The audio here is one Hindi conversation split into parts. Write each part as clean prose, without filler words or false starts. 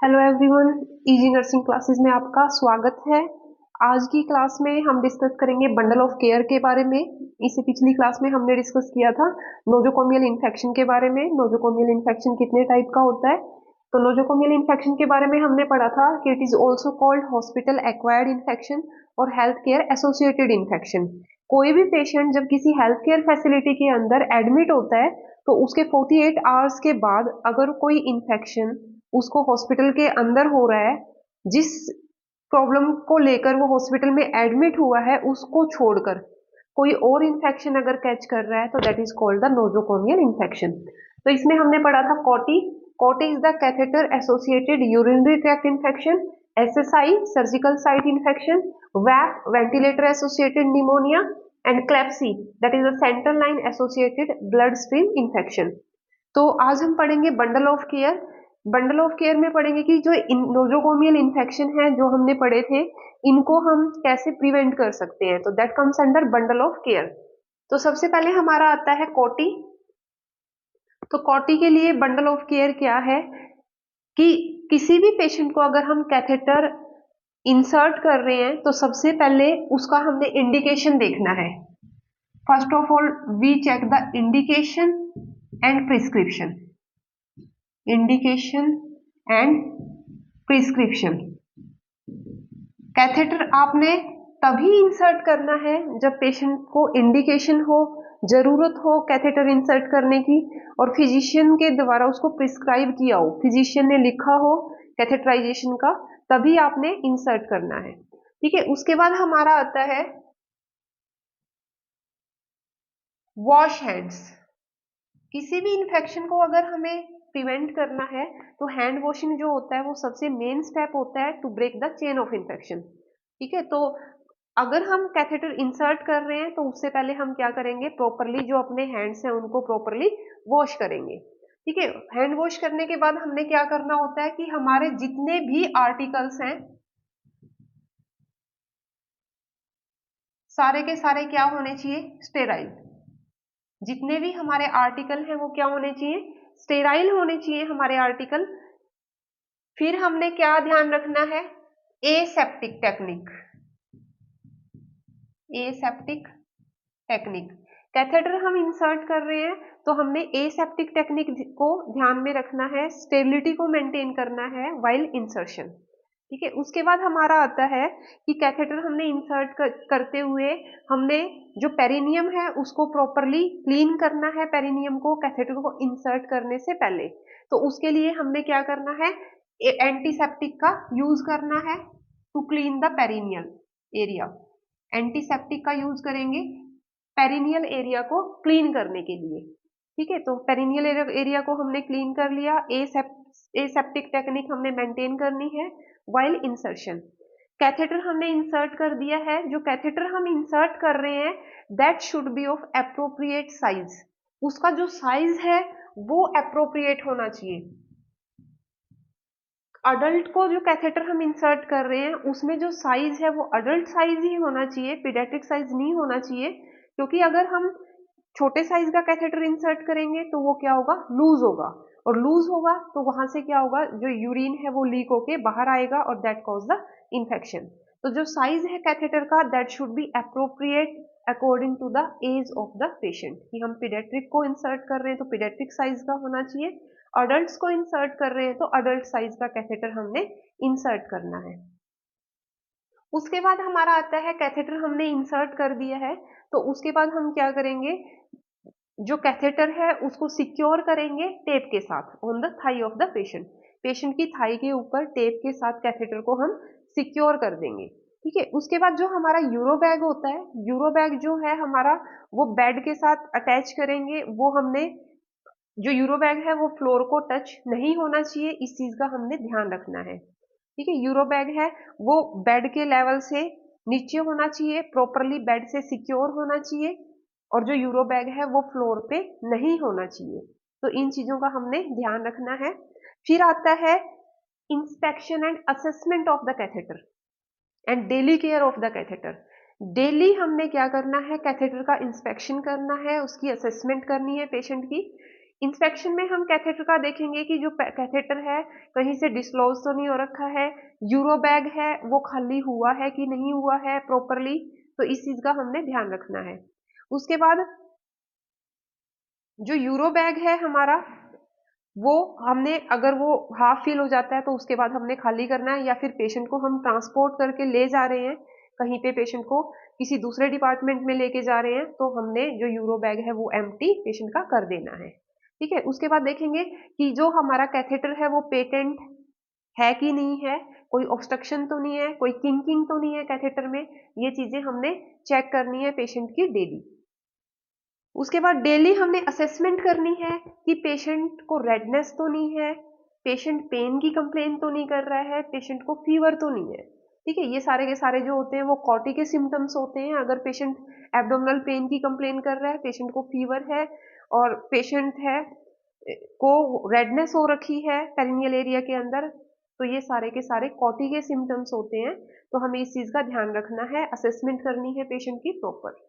Hello everyone, easy nursing classes में आपका स्वागत है। आज की क्लास में हम डिस्कस करेंगे बंडल ऑफ केयर के बारे में। इससे पिछली क्लास में हमने डिस्कस किया था नोजोकोमियल इन्फेक्शन के बारे में। नोजोकोमियल इन्फेक्शन कितने टाइप का होता है? तो नोजोकोमियल इन्फेक्शन के बारे में हमने पढ़ा था कि it is also called hospital acquired infection और हेल्थ केयर एसोसिएटेड इन्फेक्शन। कोई भी पेशेंट जब किसी हेल्थ केयर फैसिलिटी के अंदर एडमिट होता है तो उसके 48 आवर्स के बाद अगर कोई इन्फेक्शन उसको हॉस्पिटल के अंदर हो रहा है, जिस प्रॉब्लम को लेकर वो हॉस्पिटल में एडमिट हुआ है उसको छोड़कर कोई और इन्फेक्शन अगर कैच कर रहा है तो that is called the nosocomial infection. तो इसमें हमने पढ़ा था CAUTI. CAUTI is the catheter associated urinary tract infection, SSI surgical site infection, VAP ventilator associated pneumonia and CLABSI that is the central line associated blood stream infection. तो आज हम पढ़ेंगे bundle of care. Bundle of care में पढ़ेंगे कि जो नोजोकोमियल इन्फेक्शन है जो हमने पढ़े थे इनको हम कैसे प्रिवेंट कर सकते हैं, तो that comes under bundle of care. तो सबसे पहले हमारा आता है कोटी। तो कोटी के लिए बंडल ऑफ केयर क्या है कि किसी भी पेशेंट को अगर हम कैथेटर इंसर्ट कर रहे हैं तो सबसे पहले उसका हमने इंडिकेशन देखना है। First of all we check the indication and prescription. Indication and prescription. Catheter आपने तभी इंसर्ट करना है जब पेशेंट को इंडिकेशन हो, जरूरत हो कैथेटर इंसर्ट करने की, और फिजिशियन के द्वारा उसको प्रिस्क्राइब किया हो, फिजिशियन ने लिखा हो कैथेटराइजेशन का, तभी आपने इंसर्ट करना है। ठीक है, उसके बाद हमारा आता है वॉश हैंड्स। किसी भी इन्फेक्शन को अगर हमें प्रिवेंट करना है तो हैंड वॉशिंग जो होता है वो सबसे मेन स्टेप होता है to break the chain of infection. ठीक है, तो अगर हम कैथेटर इंसर्ट कर रहे हैं तो उससे पहले हम क्या करेंगे, प्रॉपरली जो अपने हैंड्स हैं उनको प्रॉपरली वॉश करेंगे। ठीक है, हैंड वॉश करने के बाद हमने क्या करना होता है कि हमारे जितने भी आर्टिकल्स हैं सारे के सारे क्या होने चाहिए, स्टेराइल। जितने भी हमारे आर्टिकल हैं वो क्या होने चाहिए, स्टेराइल होने चाहिए हमारे आर्टिकल। फिर हमने क्या ध्यान रखना है, aseptic technique. Aseptic technique, catheter हम इंसर्ट कर रहे हैं तो हमने एसेप्टिक टेक्निक को ध्यान में रखना है, स्टेबिलिटी को मेंटेन करना है व्हाइल इंसर्शन। ठीक है, उसके बाद हमारा आता है कि कैथेटर हमने इंसर्ट करते हुए हमने जो पेरिनियम है उसको प्रॉपरली क्लीन करना है। पेरिनियम को कैथेटर को इंसर्ट करने से पहले तो उसके लिए हमने क्या करना है, एंटीसेप्टिक का यूज करना है to clean the perineal area. Antiseptic का यूज करेंगे पेरिनियल एरिया को क्लीन करने के लिए। ठीक है, तो पेरिनियल एरिया को हमने क्लीन कर लिया। एसेप्टिक टेक्निक हमने मेंटेन करनी है व्हाइल इंसर्शन। कैथेटर हमने इंसर्ट कर दिया है, जो कैथेटर हम इंसर्ट कर रहे हैं that should B of appropriate size. उसका जो साइज है वो एप्रोप्रिएट होना चाहिए। अडल्ट को जो कैथेटर हम इंसर्ट कर रहे हैं उसमें जो साइज है वो अडल्ट साइज ही होना चाहिए, पीडियाट्रिक साइज नहीं होना चाहिए। क्योंकि अगर हम छोटे साइज का कैथेटर इंसर्ट करेंगे तो वो क्या होगा, लूज होगा, और लूज होगा तो वहां से क्या होगा, जो यूरिन है वो लीक होके बाहर आएगा और दैट कॉज द इन्फेक्शन। तो जो साइज है कैथेटर का that should be appropriate according to the age of the patient. कि हम पीडियाट्रिक को इंसर्ट कर रहे हैं तो पीडियाट्रिक साइज का होना चाहिए, अडल्ट्स को इंसर्ट कर रहे हैं तो अडल्ट साइज का कैथेटर हमने इंसर्ट करना है। उसके बाद हमारा आता है कैथेटर हमने इंसर्ट कर दिया है तो उसके बाद हम क्या करेंगे, जो कैथेटर है उसको सिक्योर करेंगे टेप के साथ on the thigh of the patient. Patient की थाई के ऊपर टेप के साथ कैथेटर को हम सिक्योर कर देंगे। ठीक है, उसके बाद जो हमारा यूरो बैग होता है, यूरो बैग जो है हमारा वो बेड के साथ अटैच करेंगे। वो हमने जो यूरो बैग है वो फ्लोर को टच नहीं होना चाहिए, इस चीज का हमने ध्यान रखना है। ठीक है, यूरो बैग है वो बेड के लेवल से नीचे होना चाहिए, प्रॉपरली बेड से सिक्योर होना चाहिए, और जो यूरो बैग है वो फ्लोर पे नहीं होना चाहिए। तो इन चीजों का हमने ध्यान रखना है। फिर आता है inspection and assessment of the catheter and daily care of the catheter. Daily हमने क्या करना है, कैथेटर का इंस्पेक्शन करना है, उसकी असेसमेंट करनी है पेशेंट की। इंस्पेक्शन में हम कैथेटर का देखेंगे कि जो कैथेटर है कहीं से डिस्क्लोज तो नहीं हो रखा है, यूरो बैग है वो खाली हुआ है कि नहीं हुआ है प्रॉपरली, तो इस चीज का हमने ध्यान रखना है। उसके बाद जो यूरो बैग है हमारा, वो हमने अगर वो हाफ फिल हो जाता है तो उसके बाद हमने खाली करना है, या फिर पेशेंट को हम ट्रांसपोर्ट करके ले जा रहे हैं कहीं पे, पेशेंट को किसी दूसरे डिपार्टमेंट में लेके जा रहे हैं, तो हमने जो यूरो बैग है वो एम्प्टी पेशेंट का कर देना है। ठीक है, उसके बाद देखेंगे कि जो हमारा कैथेटर है वो पेटेंट है कि नहीं है, कोई ऑब्स्ट्रक्शन तो नहीं है, कोई किंकिंग तो नहीं है कैथेटर में, ये चीजें हमने चेक करनी है पेशेंट की डेली। उसके बाद डेली हमने असेसमेंट करनी है कि पेशेंट को रेडनेस तो नहीं है, पेशेंट पेन की कंप्लेन तो नहीं कर रहा है, पेशेंट को फीवर तो नहीं है। ठीक है, ये सारे के सारे जो होते हैं वो कॉटी के सिम्टम्स होते हैं। अगर पेशेंट एब्डोमिनल पेन की कंप्लेन कर रहा है, पेशेंट को फीवर है और पेशेंट है को रेडनेस हो रखी है पेरिनियल एरिया के अंदर, तो ये सारे के सारे कॉटी के सिम्टम्स होते हैं, तो हमें इस चीज का ध्यान रखना है, असेसमेंट करनी है पेशेंट की प्रॉपर।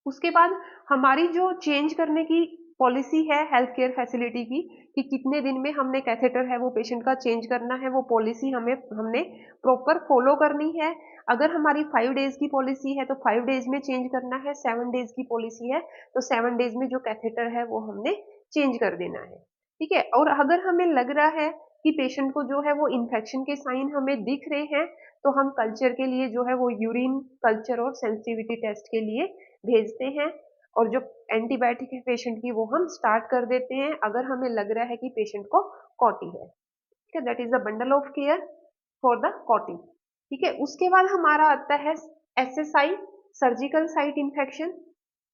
उसके बाद हमारी जो चेंज करने की पॉलिसी है हेल्थ केयर फैसिलिटी की, कि कितने दिन में हमने कैथेटर है वो पेशेंट का चेंज करना है, वो पॉलिसी हमने प्रॉपर फॉलो करनी है। अगर हमारी 5 डेज की पॉलिसी है तो 5 डेज में चेंज करना है, 7 डेज की पॉलिसी है तो 7 डेज में जो कैथेटर है वो हमने चेंज कर देना है। ठीक है, और अगर हमें लग रहा है कि पेशेंट को जो है वो इन्फेक्शन के साइन हमें दिख रहे हैं, तो हम कल्चर के लिए जो है वो यूरिन कल्चर और सेंसिटिविटी टेस्ट के लिए भेजते हैं, और जो एंटीबायोटिक है पेशेंट की वो हम स्टार्ट कर देते हैं अगर हमें लग रहा है कि पेशेंट को कॉटी है। ठीक है, that is the bundle of care for the कॉटी। ठीक है, उसके बाद हमारा आता है एसएसआई, सर्जिकल साइट इन्फेक्शन।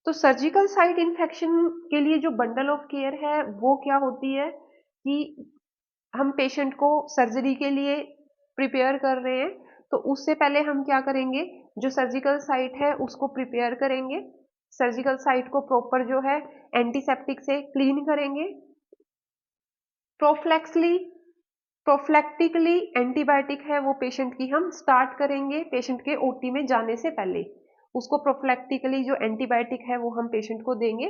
तो सर्जिकल साइट इन्फेक्शन के लिए जो बंडल ऑफ केयर है वो क्या होती है कि हम पेशेंट को सर्जरी के लिए प्रिपेयर कर रहे हैं, तो उससे पहले हम क्या करेंगे, जो सर्जिकल साइट है उसको प्रिपेयर करेंगे, सर्जिकल साइट को प्रॉपर जो है एंटीसेप्टिक से क्लीन करेंगे, प्रोफ्लेक्सली प्रोफ्लैक्टिकली एंटीबायोटिक है वो पेशेंट की हम स्टार्ट करेंगे पेशेंट के ओटी में जाने से पहले, उसको प्रोफ्लैक्टिकली जो एंटीबायोटिक है वो हम पेशेंट को देंगे।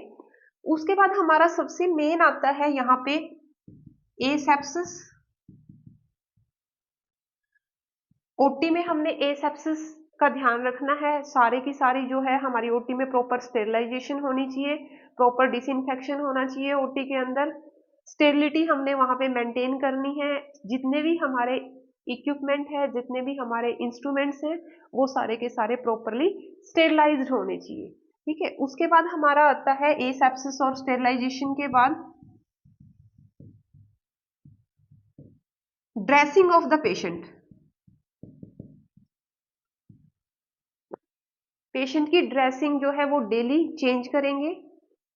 उसके बाद हमारा सबसे मेन आता है यहाँ पे ए सेप्सिस। ओटी में हमने ए सेप्सिस का ध्यान रखना है, सारे की सारी जो है हमारी ओटी में प्रॉपर स्टेरिलाइजेशन होनी चाहिए, प्रॉपर डिसइंफेक्शन होना चाहिए ओटी के अंदर, स्टेरिलिटी हमने वहां पे मेंटेन करनी है, जितने भी हमारे इक्विपमेंट है, जितने भी हमारे इंस्ट्रूमेंट्स हैं वो सारे के सारे प्रॉपरली स्टेरिलाइज्ड होने चाहिए। ठीक है, उसके बाद हमारा आता है ए सेप्सिस और स्टेरिलाइजेशन के बाद dressing of the patient. Patient की ड्रेसिंग जो है वो डेली चेंज करेंगे,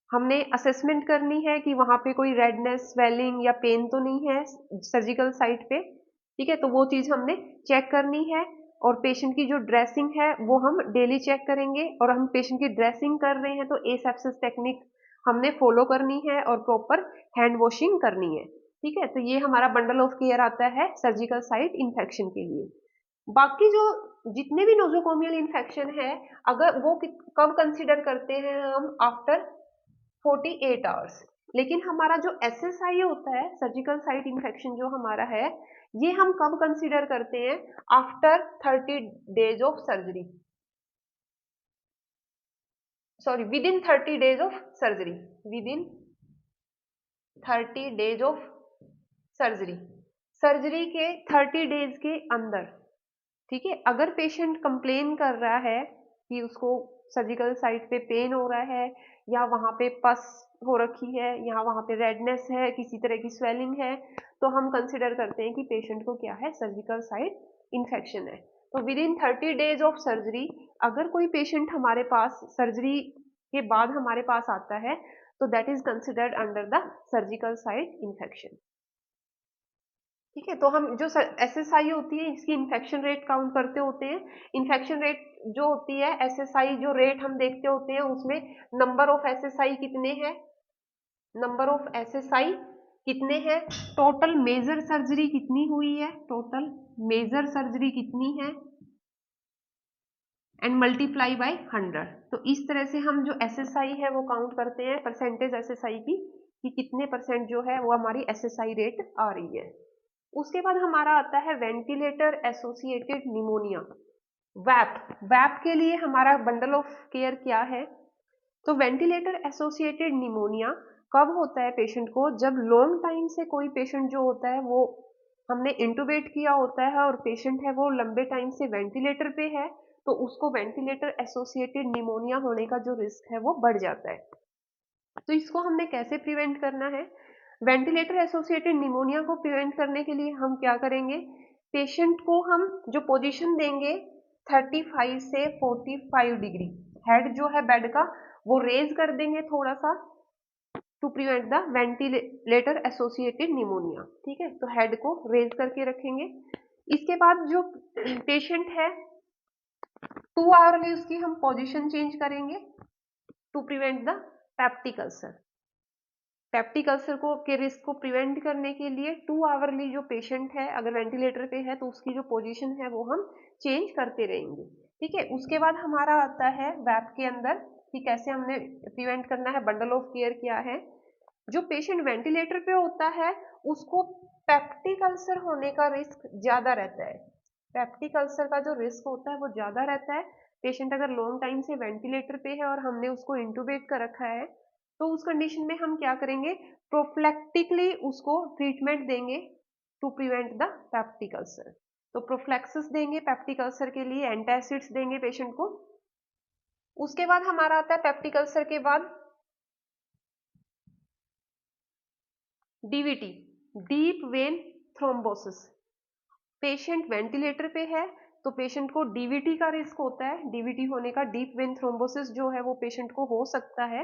हमने असेसमेंट करनी है कि वहां पे कोई रेडनेस, स्वेलिंग या पेन तो नहीं है सर्जिकल साइट पे। ठीक है, तो वो चीज हमने चेक करनी है, और पेशेंट की जो ड्रेसिंग है वो हम डेली चेक करेंगे, और हम पेशेंट की ड्रेसिंग कर रहे हैं तो एसेप्सिस टेक्निक हमने फॉलो करनी है और प्रॉपर हैंड वॉशिंग करनी है। ठीक है, तो ये हमारा बंडल ऑफ केयर आता है सर्जिकल साइट इन्फेक्शन के लिए। बाकी जो जितने भी नोजोकोमियल इन्फेक्शन है, अगर वो कब कंसीडर करते हैं हम, आफ्टर 48 आवर्स। लेकिन हमारा जो एसएसआई होता है, सर्जिकल साइट इन्फेक्शन जो हमारा है, ये हम कब कंसीडर करते हैं, after 30 days of surgery, sorry with in 30 days of surgery, with in 30 days of surgery, surgery के 30 डेज के अंदर। ठीक है, अगर पेशेंट कंप्लेन कर रहा है कि उसको सर्जिकल साइट पे पेन हो रहा है, या वहां पे पस हो रखी है, या वहां पे रेडनेस है, किसी तरह की स्वेलिंग है, तो हम कंसिडर करते हैं कि पेशेंट को क्या है, सर्जिकल साइट इन्फेक्शन है। तो with in 30 days of surgery अगर कोई पेशेंट हमारे पास सर्जरी के बाद हमारे पास आता है, तो that is considered under the surgical site infection. ठीक है, तो हम जो एसएसआई होती है इसकी इन्फेक्शन रेट काउंट करते होते हैं, इन्फेक्शन रेट जो होती है एसएसआई जो रेट हम देखते होते हैं उसमें नंबर ऑफ एसएसआई कितने हैं, नंबर ऑफ एसएसआई कितने हैं, टोटल मेजर सर्जरी कितनी हुई है, टोटल मेजर सर्जरी कितनी है, एंड मल्टीप्लाई बाय 100। तो इस तरह से हम जो एसएसआई है वो काउंट करते हैं, परसेंटेज एसएसआई की कि कितने परसेंट जो है वो हमारी एसएसआई रेट आ रही है। उसके बाद हमारा आता है वेंटिलेटर एसोसिएटेड निमोनिया, वैप। वैप के लिए हमारा बंडल ऑफ केयर क्या है? तो वेंटिलेटर एसोसिएटेड निमोनिया कब होता है पेशेंट को? जब लॉन्ग टाइम से कोई पेशेंट जो होता है वो हमने इंटुबेट किया होता है और पेशेंट है वो लंबे टाइम से वेंटिलेटर पे है, तो उसको वेंटिलेटर एसोसिएटेड निमोनिया होने का जो रिस्क है वो बढ़ जाता है। तो इसको हमने कैसे प्रिवेंट करना है? वेंटिलेटर एसोसिएटेड निमोनिया को प्रिवेंट करने के लिए हम क्या करेंगे? पेशेंट को हम जो पोजीशन देंगे 35 से 45 डिग्री, हेड जो है बेड का वो रेज कर देंगे थोड़ा सा, to prevent the ventilator associated pneumonia. ठीक है, तो हेड को रेज करके रखेंगे। इसके बाद जो पेशेंट है 2 आवरली उसकी हम पोजीशन चेंज करेंगे to prevent the peptic ulcer. Peptic ulcer को के रिस्क को प्रिवेंट करने के लिए 2 आवरली जो पेशेंट है अगर वेंटिलेटर पे है तो उसकी जो पोजीशन है वो हम चेंज करते रहेंगे। ठीक है, उसके बाद हमारा आता है वैप के अंदर कि कैसे हमने प्रिवेंट करना है। बंडल ऑफ केयर क्या है? जो पेशेंट वेंटिलेटर पे होता है उसको पेप्टिक अल्सर होने का रिस्क ज्यादा रहता है। पेप्टिक अल्सर का जो रिस्क होता है वो ज्यादा रहता है। पेशेंट अगर लॉन्ग टाइम से वेंटिलेटर पे है और हमने उसको इंटुबेट कर रखा है तो उस कंडीशन में हम क्या करेंगे? प्रोफिलैक्टिकली उसको ट्रीटमेंट देंगे to prevent the peptic ulcer. तो प्रोफिलैक्सिस देंगे पेप्टिक अल्सर के लिए, एंटासिड्स देंगे पेशेंट को। उसके बाद हमारा आता है पेप्टिक अल्सर के बाद DVT, deep vein thrombosis. Patient ventilator पे है तो पेशेंट को डीवीटी का रिस्क होता है। डीवीटी होने का, डीप वेन थ्रोम्बोसिस जो है वो पेशेंट को हो सकता है।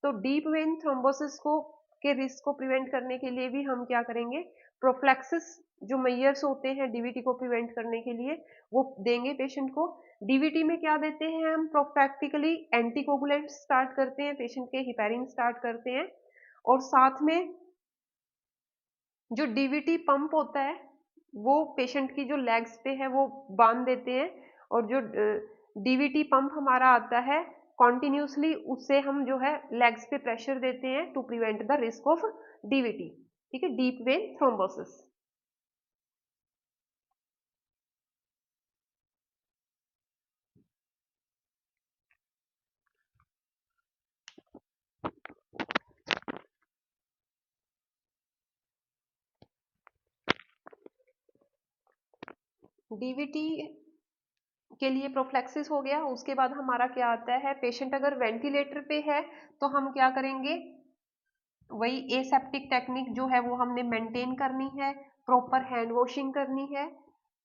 तो डीप वेन थ्रोम्बोसिस को के रिस्क को प्रिवेंट करने के लिए भी हम क्या करेंगे? प्रोफ्लैक्सिस जो मेजर्स होते हैं डीवीटी को प्रिवेंट करने के लिए वो देंगे पेशेंट को। डीवीटी में क्या देते हैं हम? प्रोफैक्टिकली एंटीकोगुलेंट स्टार्ट करते हैं, पेशेंट के हिपेरिन स्टार्ट करते हैं, और साथ में जो डीवीटी पंप होता है वो पेशेंट की जो लेग्स पे है वो बांध देते हैं, और जो डीवीटी पंप हमारा आता है कॉन्टिन्यूसली उससे हम जो है लेग्स पे प्रेशर देते हैं to prevent the risk of DVT. ठीक है, डीप वेन थ्रोम्बोसिस। डीवीटी के लिए प्रोफ्लैक्सिस हो गया। उसके बाद हमारा क्या आता है? पेशेंट अगर वेंटिलेटर पे है तो हम क्या करेंगे? वही एसेप्टिक टेक्निक जो है वो हमने मेंटेन करनी है, प्रॉपर हैंड वॉशिंग करनी है,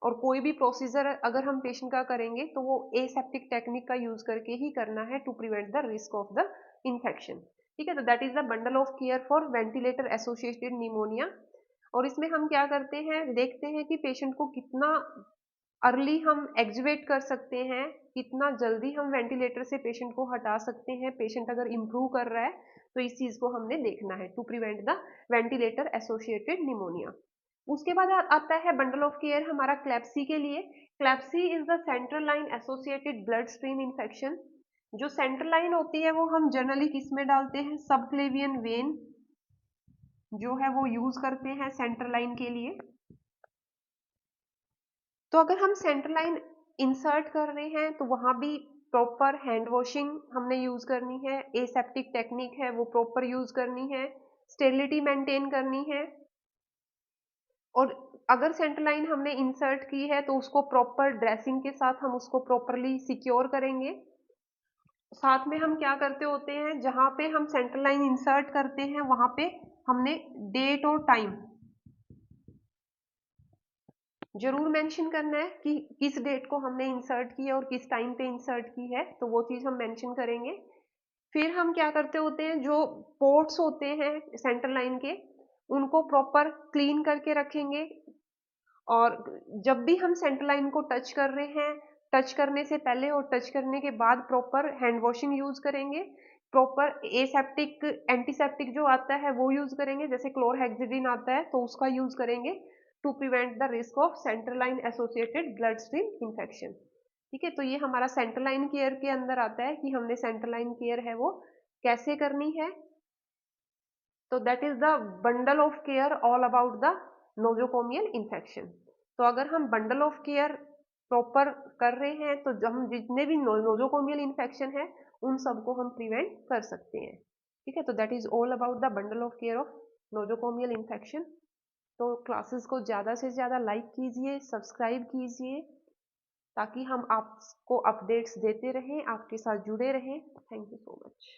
और कोई भी प्रोसीजर अगर हम पेशेंट का करेंगे तो वो एसेप्टिक टेक्निक का यूज करके ही करना है to prevent the risk of the infection. ठीक है, तो that is the bundle of care for ventilator associated pneumonia. और इसमें हम क्या करते हैं? देखते हैं कि पेशेंट को कितना अर्ली हम एक्जुवेट कर सकते हैं, कितना जल्दी हम वेंटिलेटर से पेशेंट को हटा सकते हैं। पेशेंट अगर इम्प्रूव कर रहा है तो इस चीज को हमने देखना है to prevent the ventilator associated pneumonia. उसके बाद आता है बंडल ऑफ केयर हमारा क्लेप्सी के लिए। CLABSI is the central line associated blood stream infection. जो सेंट्रल लाइन होती है वो हम जनरली किस में डालते हैं? सबक्लेवियन वेन जो है वो यूज करते हैं सेंट्रल लाइन के लिए। तो अगर हम सेंटर लाइन इंसर्ट कर रहे हैं तो वहां भी प्रॉपर हैंड वॉशिंग हमने यूज करनी है, एसेप्टिक टेक्निक है वो प्रॉपर यूज करनी है, स्टेरिलिटी मेंटेन करनी है। और अगर सेंटर लाइन हमने इंसर्ट की है तो उसको प्रॉपर ड्रेसिंग के साथ हम उसको प्रॉपरली सिक्योर करेंगे। साथ में हम क्या करते होते हैं? जहां पे हम सेंटर लाइन इंसर्ट करते हैं वहां पे हमने डेट और टाइम जरूर मेंशन करना है कि किस डेट को हमने इंसर्ट की है और किस टाइम पे इंसर्ट की है, तो वो चीज हम मेंशन करेंगे। फिर हम क्या करते होते हैं? जो पोर्ट्स होते हैं सेंटर लाइन के उनको प्रॉपर क्लीन करके रखेंगे, और जब भी हम सेंटर लाइन को टच कर रहे हैं, टच करने से पहले और टच करने के बाद प्रॉपर हैंड वॉशिंग यूज करेंगे। प्रॉपर एसेप्टिक एंटीसेप्टिक जो आता है वो यूज करेंगे, जैसे क्लोरहेक्सिडिन आता है तो उसका यूज करेंगे to prevent the risk of central line associated blood stream infection. ठीक है, तो ये हमारा सेंट्रल लाइन केयर के अंदर आता है कि हमने सेंट्रल लाइन केयर है वो कैसे करनी है। तो that is the bundle of care all about the nosocomial infection. तो अगर हम बंडल ऑफ केयर प्रॉपर कर रहे हैं तो हम जितने भी नोजोकोमियल इन्फेक्शन है उन सबको हम प्रिवेंट कर सकते हैं। ठीक है, तो that is all about the bundle of care of nosocomial infection. तो क्लासेस को ज़्यादा से ज़्यादा लाइक कीजिए, सब्सक्राइब कीजिए, ताकि हम आपको अपडेट्स देते रहें, आपके साथ जुड़े रहें। Thank you so much.